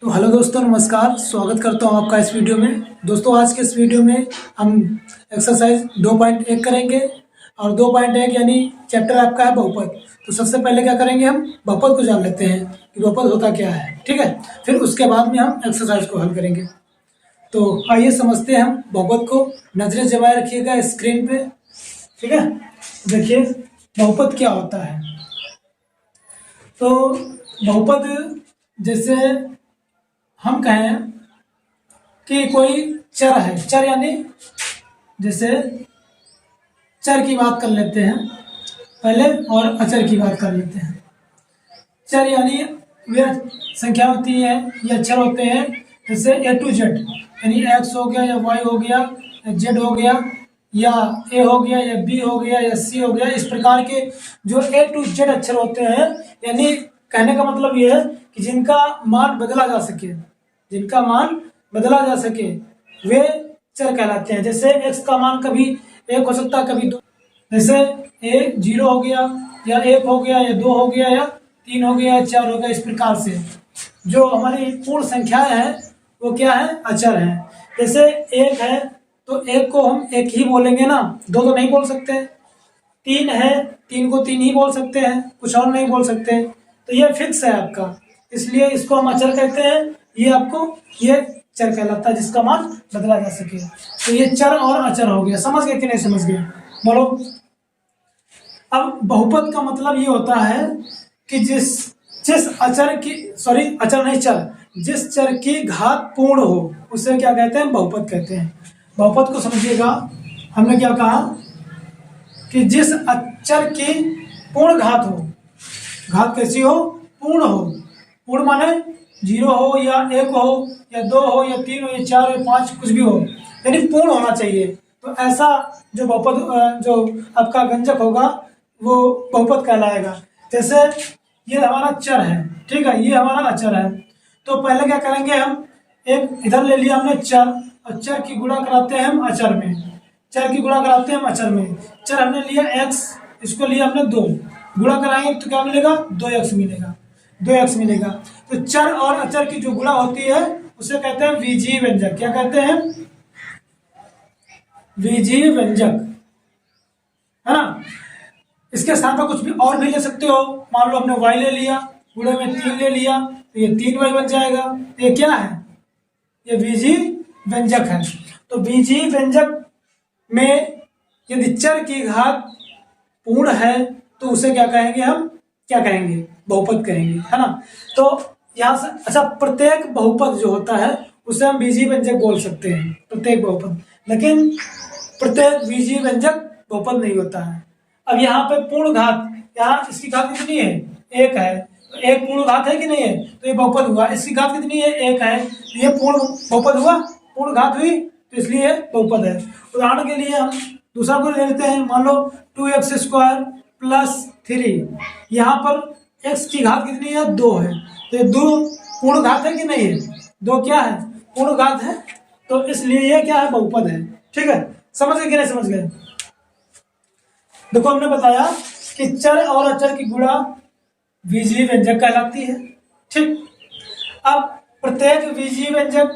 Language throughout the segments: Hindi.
तो हेलो दोस्तों, नमस्कार। स्वागत करता हूं आपका इस वीडियो में। दोस्तों, आज के इस वीडियो में हम एक्सरसाइज 2.1 करेंगे और 2.1 यानी चैप्टर आपका है बहुपद। तो सबसे पहले क्या करेंगे, हम बहुपद को जान लेते हैं कि बहुपद होता क्या है, ठीक है। फिर उसके बाद में हम एक्सरसाइज को हल करेंगे। तो आइए समझते हैं हम बहुपद को। नजरें जमाए रखिएगा स्क्रीन पे, ठीक है। देखिए बहुपद क्या होता है। तो बहुपद जैसे हम कहें कि कोई चर है, चर यानी जैसे चर की बात कर लेते हैं पहले और अचर की बात कर लेते हैं। चर यानी वे संख्या होती है या अक्षर होते हैं जैसे A to Z, यानी X हो गया या Y हो गया या Z हो गया या A हो गया या B हो गया या C हो गया। इस प्रकार के जो A to Z अक्षर होते हैं, यानी कहने का मतलब ये है कि जिनका मान बदला जा सके, जिनका मान बदला जा सके वे चर कहलाते हैं। जैसे x का मान कभी 1 हो सकता है, कभी 2। जैसे a 0 हो गया या 1 हो गया या 2 हो गया या 3 हो गया या 4 हो गया। इस प्रकार से जो हमारी पूर्ण संख्याएं हैं वो क्या है, अचर हैं। जैसे 1 है तो 1 को हम 1 ही बोलेंगे ना, 2 तो नहीं बोल सकते। 3 है, 3 को 3 ही बोल सकते हैं, कुछ और नहीं बोल सकते। तो ये फिक्स है आपका, इसलिए इसको हम अचर कहते हैं। ये आपको ये चर कहलाता है जिसका मान बदला जा सके। तो ये चर और अचर हो गया। समझ गए कि नहीं समझ गए, बोलो। अब बहुपद का मतलब ये होता है कि जिस अचर की अचर नहीं चर, जिस चर की घात पूर्ण हो उसे क्या कहते हैं, बहुपद कहते हैं। बहुपद को समझिएगा, हमने क्या कहा कि जिस अचर की पूर्ण घात हो, घात कैसी हो, पूर्ण हो। पूर्ण माने 0 हो या 1 हो या 2 हो या 3 हो या 4 हो या 5, कुछ भी हो, यानी पूर्ण होना चाहिए। तो ऐसा जो बहुपद, जो आपका व्यंजक होगा वो बहुपद कहलाएगा। जैसे ये हमारा चर है, ठीक है, ये हमारा अचर है। तो पहले क्या करेंगे, हम एक इधर ले लिया हमने चर, और चर की गुणा कराते हैं हम अचर में, चर की गुणा कराते हैं हम अचर में। चर हमने लिया x, इसको लिया हमने 2, गुणा कराएंगे तो क्या मिलेगा, 2x मिलेगा, 2x मिलेगा। तो चर और अचर की जो गुणा होती है उसे कहते हैं बीजीय व्यंजक। क्या कहते हैं, बीजीय व्यंजक, है ना। इसके स्थान पर कुछ भी और भी ले सकते हो। मान लो हमने y ले लिया, गुणे में 3 ले लिया, तो ये 3y बन जाएगा। तो ये क्या है, ये बीजीय व्यंजक है। तो बीजीय व्यंजक में यदि चर की घात पूर्ण है तो उसे क्या कहेंगे, हम क्या कहेंगे, बहुपद कहेंगे, है ना। तो यहाँ से अच्छा, प्रत्येक बहुपद जो होता है उसे हम बीजीय व्यंजक बोल सकते हैं, प्रत्येक बहुपद। लेकिन प्रत्येक बीजीय व्यंजक बहुपद नहीं होता है। अब यहाँ पे पूर्ण घात, यहाँ इसकी घात कितनी है, 1 है, तो 1 पूर्ण घात है कि नहीं है, तो ये बहुपद हुआ। इसकी घात कितनी है, 1 है, तो ये पूर्ण बहुपद हुआ, पूर्ण घात हुई, तो इसलिए बहुपद है। उदाहरण के लिए हम दूसरा को ले लेते हैं। मान लो 2x² + 3, यहाँ पर x की घात कितनी है, 2 है, तो ये 2 पूर्ण घात है कि नहीं है, 2 क्या है, पूर्ण घात है। तो इसलिए ये क्या है, बहुपद है। ठीक है, समझ गए कि नहीं समझ गए। देखो हमने बताया कि चर और अचर की गुणा बीजीय व्यंजक कहलाती है, ठीक। अब प्रत्येक बीजीय व्यंजक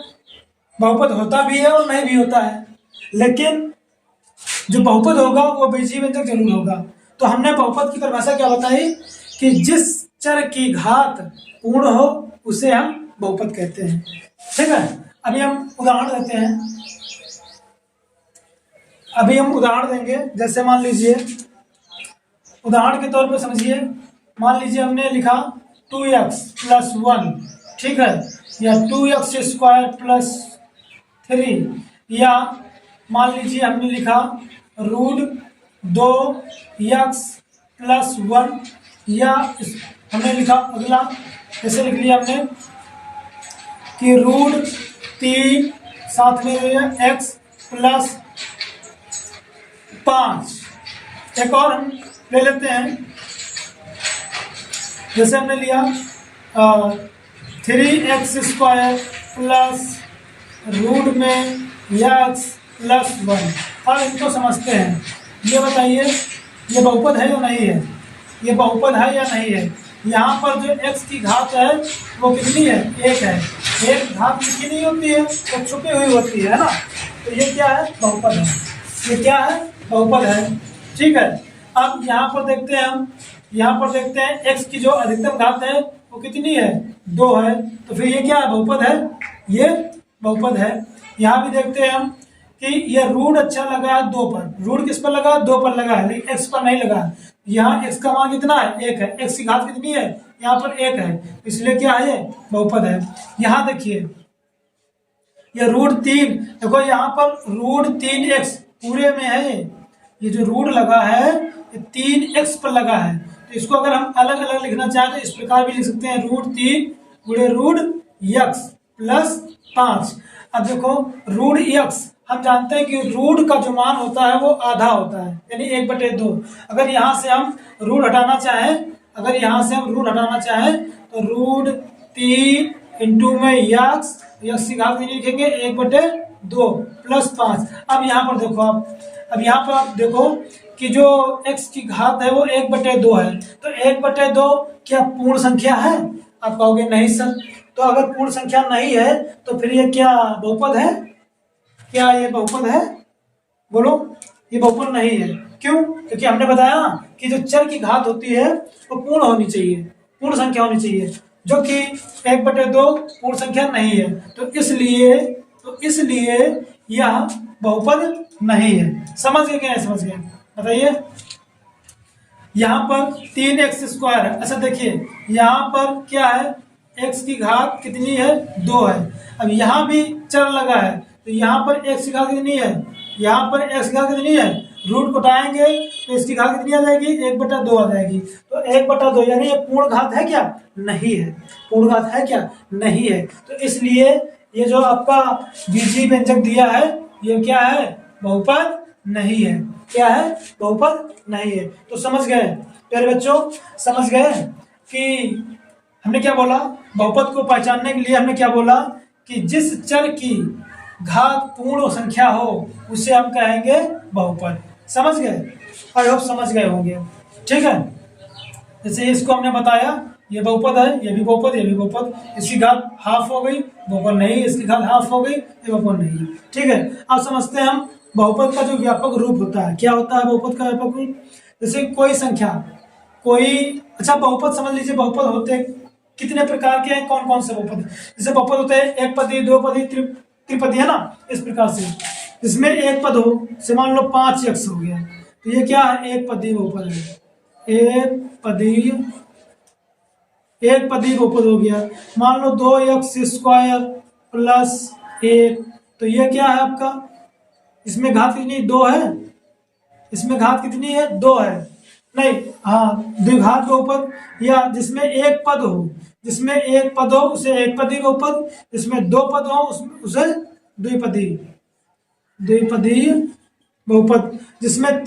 बहुपद होता भी है और नहीं भी होता है, लेकिन जो बहुपद होगा वो बीजीय व्यंजक जरूर होगा। तो हमने बहुपद की परिभाषा क्या बताई कि जिस चर की घात पूर्ण हो उसे हम बहुपद कहते हैं, ठीक है। अभी हम उदाहरण देते हैं, अभी हम उदाहरण देंगे। जैसे मान लीजिए, उदाहरण के तौर पे समझिए, मान लीजिए हमने लिखा 2x + 1, ठीक है, या 2x² + 3, या मान लीजिए हमने लिखा √2x + 1, या हमने लिखा अगला, जैसे लिख लिया हमने कि √3 साथ में x + 5। एक और हम ले लेते हैं, जैसे हमने लिया 3x² + रूट में x + 1। अब इनको समझते हैं। ये बताइए, ये बहुपद है या नहीं है, ये बहुपद है या नहीं है। यहाँ पर जो x की घात है वो कितनी है, 1 है, एक घात लिखी नहीं होती है तो छुपी हुई होती है ना। तो ये क्या है, बहुपद है। ये क्या है, बहुपद है। ठीक है, अब यहाँ पर देखते हैं हम, यहाँ पर देखते हैं x की जो अधिकतम घात है वो कितनी है, 2 है। तो फिर ये क्या है, बहुपद है, ये बहुपद है। यहाँ भी देखते हैं हम कि ये रूट अच्छा लगा है 2 पर, रूट किस पर लगा है, 2 पर लगा है, लेकिन x पर नहीं लगा है। यहाँ x का मान कितना है, 1 है, x की घात कितनी है, यहाँ पर 1 है, इसलिए क्या है, ये बहुपद है। यहाँ देखिए ये √3, देखो यहाँ पर √3x पूरे में है, ये जो रूट लगा है ये 3x पर लगा है। तो इसको अगर हम अलग अलग लिखना चाहें तो इस प्रकार भी लिख सकते हैं, √3 गुणे √x प्लस 5। अब देखो √x हम जानते हैं कि रूट का जो मान होता है वो आधा होता है, यानी 1/2। अगर यहाँ से हम रूट हटाना चाहें, अगर यहाँ से हम रूट हटाना चाहें तो √3 इंटू में यक्स की घात नहीं लिखेंगे, 1/2 प्लस 5। अब यहाँ पर देखो आप, अब यहाँ पर आप देखो कि जो x की घात है वो 1/2 है। तो 1/2 क्या पूर्ण संख्या है, आप कहोगे नहीं सर। तो अगर पूर्ण संख्या नहीं है तो फिर ये क्या बहुपद है, क्या ये बहुपद है, बोलो। ये बहुपद नहीं है, क्यों, क्योंकि हमने बताया कि जो चर की घात होती है वो पूर्ण होनी चाहिए, पूर्ण संख्या होनी चाहिए, जो कि 1/2 पूर्ण संख्या नहीं है। तो इसलिए यह बहुपद नहीं है। समझ गए, क्या समझ गए, बताइए। यहाँ पर 3x² है। अच्छा देखिए यहाँ पर क्या है, x की घात कितनी है, 2 है। अब यहाँ भी चर लगा है तो यहाँ पर x की घात कितनी है, यहाँ पर x की घात कितनी है, रूट को उठाएंगे तो इसकी घात कितनी आ जाएगी, 1/2 आ जाएगी। तो 1/2 यानी ये पूर्ण घात है क्या, नहीं है, पूर्ण घात है क्या, नहीं है। तो इसलिए ये जो आपका बीजीय व्यंजक दिया है ये क्या है, बहुपद नहीं है। क्या है, बहुपद नहीं है। तो समझ गए प्यारे बच्चों, समझ गए कि हमने क्या बोला, बहुपद को पहचानने के लिए हमने क्या बोला कि जिस चर की घात पूर्ण संख्या हो उसे हम कहेंगे बहुपद। समझ गए, आई होप समझ गए होंगे। ठीक है, जैसे इसको हमने बताया ये बहुपद है, ये भी बहुपद, ये भी बहुपद। इसकी घात हाफ हो गई, बहुपद नहीं, इसकी घात हाफ हो गई, ये बहुपद नहीं है। ठीक है, अब समझते हैं हम बहुपद का जो व्यापक रूप होता है। क्या होता है बहुपद का व्यापक रूप, जैसे कोई संख्या, कोई, अच्छा बहुपद समझ लीजिए, बहुपद होते कितने प्रकार के हैं, कौन कौन से बहुपद, जैसे बहुपद होते हैं एक पदी, 2 पदी, त्रिपदी, है ना, इस प्रकार से। इसमें एक पद हो, से मान लो 5x हो गया, तो ये क्या है, एक पदी बहुपद है, एक पदी बहुपद हो गया। मान लो 2x² प्लस 1, तो ये क्या है आपका, इसमें घात कितनी, 2 है, इसमें घात कितनी है, 2 है, नहीं, हाँ, द्विघात बहुपद, या जिसमें एक पद हो, जिसमें एक पद हो उसे एक पदी बहुपद, जिसमें 2 पद हो उसे द्विपदी बहुपद, जिसमें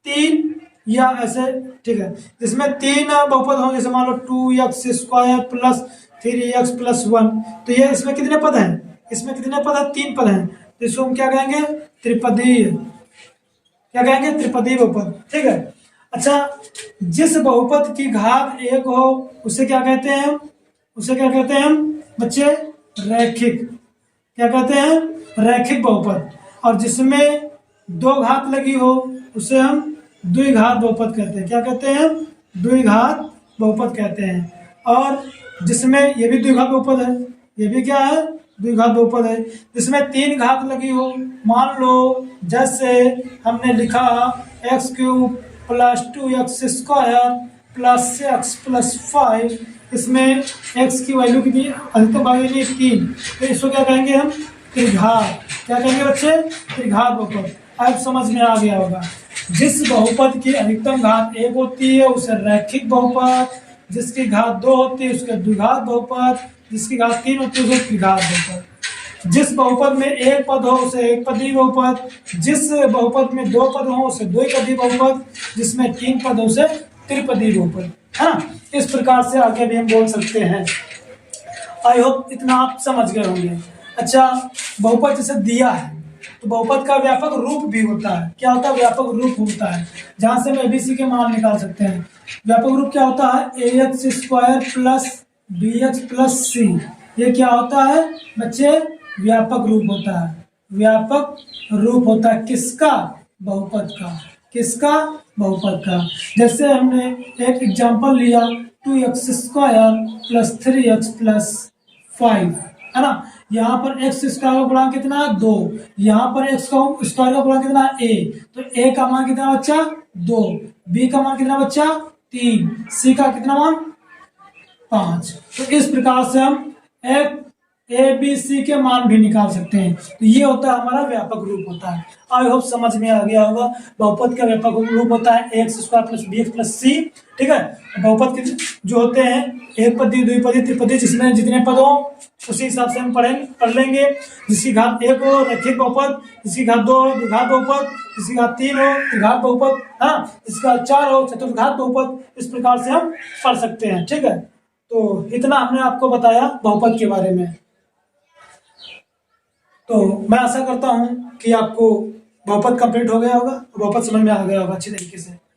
तीन या ऐसे, ठीक है, जिसमें 3 बहुपद हो, जैसे मान लो 2x² प्लस 3x प्लस 1, तो ये इसमें कितने पद हैं, इसमें कितने पद हैं, 3 पद हैं, तो इसको हम क्या कहेंगे, त्रिपदी, क्या कहेंगे, त्रिपदी बहुपद। ठीक है, अच्छा जिस बहुपद की घात 1 हो उसे क्या कहते हैं, उसे क्या कहते हैं हम बच्चे, रैखिक, क्या कहते हैं, रैखिक बहुपद। और जिसमें 2 घात लगी हो उसे हम द्विघात बहुपद कहते हैं। क्या कहते हैं, द्विघात बहुपद कहते हैं। और जिसमें ये भी द्विघात बहुपद है, ये भी क्या है, द्विघात बहुपद है। जिसमें 3 घात लगी हो, मान लो जैसे हमने लिखा x³ plus 2x² plus 6x plus 5, इसमें x की वैल्यू कितनी, अधिकतम भाग 3, तो इसको क्या कहेंगे हम, त्रिघात। क्या कहेंगे बच्चे, त्रिघात बहुपद। अब समझ में आ गया होगा, जिस बहुपद की अधिकतम घात 1 होती है उसे रैखिक बहुपद, जिसकी घात 2 होती है उसके द्विघात बहुपद, जिसकी घात 3 होती है उसे त्रिघात बहुपद। जिस बहुपद में एक पद हो उसे एक पदी बहुपद, जिस बहुपद में 2 पद हो उसे द्विपदी बहुपद, जिसमें 3 पद हो उसे त्रिपदी बहुपद। हाँ, इस प्रकार से आगे भी हम बोल सकते हैं। आई होप इतना आप समझ गए होंगे। अच्छा, बहुपद जैसे दिया है तो बहुपद का व्यापक रूप भी होता है। क्या होता है, व्यापक रूप होता है, जहां से हम ABC के मान निकाल सकते हैं। व्यापक रूप क्या होता है, ax² plus bx plus c, ये क्या होता है बच्चे? व्यापक रूप होता है। व्यापक रूप होता है किसका? बहुपद का। किसका? बहुपद का। जैसे हमने एक एग्जांपल लिया 2x² प्लस 3x प्लस 5, है ना। यहाँ पर x स्क्वायर का गुणांक कितना है? 2। यहाँ पर x का स्क्वायर का गुणांक कितना है? a। तो a का मान कितना बच्चा? 2। b का मान कितना बच्चा? 3। c का कितना मान? 5। तो इस प्रकार से हम एक ए बी सी के मान भी निकाल सकते हैं। तो ये होता है हमारा व्यापक रूप होता है। आई होप समझ में आ गया होगा। बहुपद का व्यापक रूप होता है x² plus bx plus c। ठीक है। बहुपद के जो होते हैं एक पदी, द्विपदी, त्रिपदी, जिसमें जितने पद हो उसी हिसाब से हम पढ़ लेंगे। जिसकी घात 1 हो रैखिक बहुपद, जिसकी घात 2 हो द्विघात बहुपद, जिसकी घात 3 हो त्रिघात बहुपद, है ना। जिसकी घात 4 हो चतुर्घात बहुपद। इस प्रकार से हम पढ़ सकते हैं। ठीक है। तो इतना हमने आपको बताया बहुपद के बारे में। तो मैं आशा करता हूं कि आपको बहुपद कंप्लीट हो गया होगा, बहुपद समझ में आ गया होगा अच्छी तरीके से।